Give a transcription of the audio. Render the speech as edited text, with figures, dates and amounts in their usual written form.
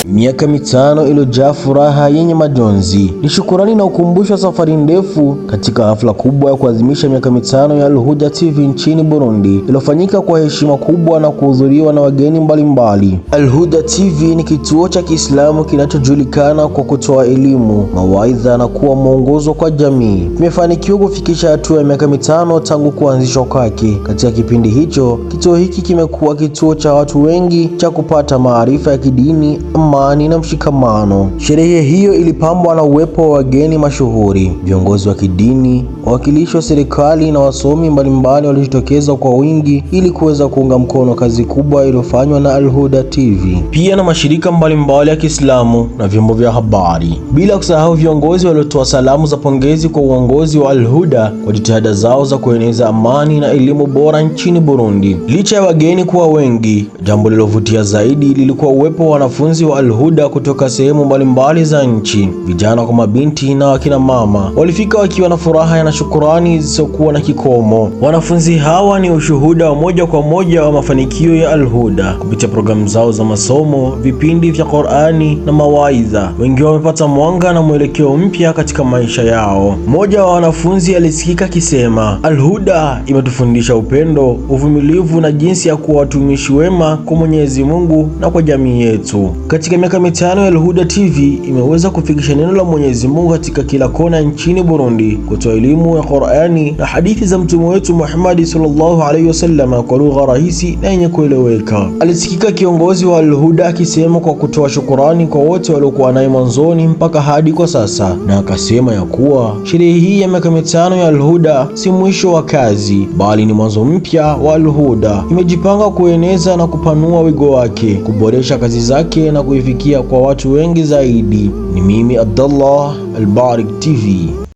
Miaka mitano iliyojaa furaha yenye majonzi ni shukurani na ukumbusho wa safari ndefu katika hafla kubwa ya kuadhimisha miaka mitano ya Al-Huda TV nchini Burundi iliyofanyika kwa heshima kubwa na kuhudhuriwa na wageni mbalimbali. Al-Huda TV ni kituo cha Kiislamu kinachojulikana kwa kutoa elimu, mawaidha na kuwa mwongozo kwa jamii. Kimefanikiwa kufikisha hatua ya miaka mitano tangu kuanzishwa kwake. Katika kipindi hicho, kituo hiki kimekuwa kituo cha watu wengi cha kupata maarifa ya kidini, amani na mshikamano. Sherehe hiyo ilipambwa na uwepo wa wageni mashuhuri, viongozi wa kidini, wawakilishi wa serikali na wasomi mbalimbali walijitokeza kwa wingi ili kuweza kuunga mkono kazi kubwa iliyofanywa na Al-Huda TV, pia na mashirika mbalimbali ya Kiislamu na vyombo vya habari, bila kusahau viongozi waliotoa salamu za pongezi kwa uongozi wa Al-Huda kwa jitihada zao za kueneza amani na elimu bora nchini Burundi. Licha ya wageni kuwa wengi, jambo lilovutia zaidi lilikuwa uwepo wa wanafunzi wa Al-Huda kutoka sehemu mbalimbali za nchi. Vijana kwa mabinti na wakina mama walifika wakiwa na furaha na shukurani zisizokuwa na kikomo. Wanafunzi hawa ni ushuhuda wa moja kwa moja wa mafanikio ya Al-Huda kupitia programu zao za masomo, vipindi vya Qur'ani na mawaidha. Wengi wamepata mwanga na mwelekeo mpya katika maisha yao. Mmoja wa wanafunzi alisikika akisema, Al-Huda imetufundisha upendo, uvumilivu na jinsi ya kuwa watumishi wema kwa Mwenyezi Mungu na kwa jamii yetu. Katika miaka mitano ya Al-Huda TV imeweza kufikisha neno la Mwenyezi Mungu katika kila kona nchini Burundi, kutoa elimu ya Qur'ani na hadithi za mtume wetu Muhammad sallallahu alaihi wasallam kwa lugha rahisi na yenye kueleweka. Alisikika kiongozi wa Al-Huda akisema kwa kutoa shukurani kwa wote waliokuwa naye mwanzoni mpaka hadi kwa sasa, na akasema ya kuwa sherehe hii ya miaka mitano ya Al-Huda si mwisho wa kazi, bali ni mwanzo mpya wa Al-Huda. Imejipanga kueneza na kupanua wigo wake, kuboresha kazi zake na kuifikia kwa watu wengi zaidi. Ni mimi Abdallah, Al-Barik TV.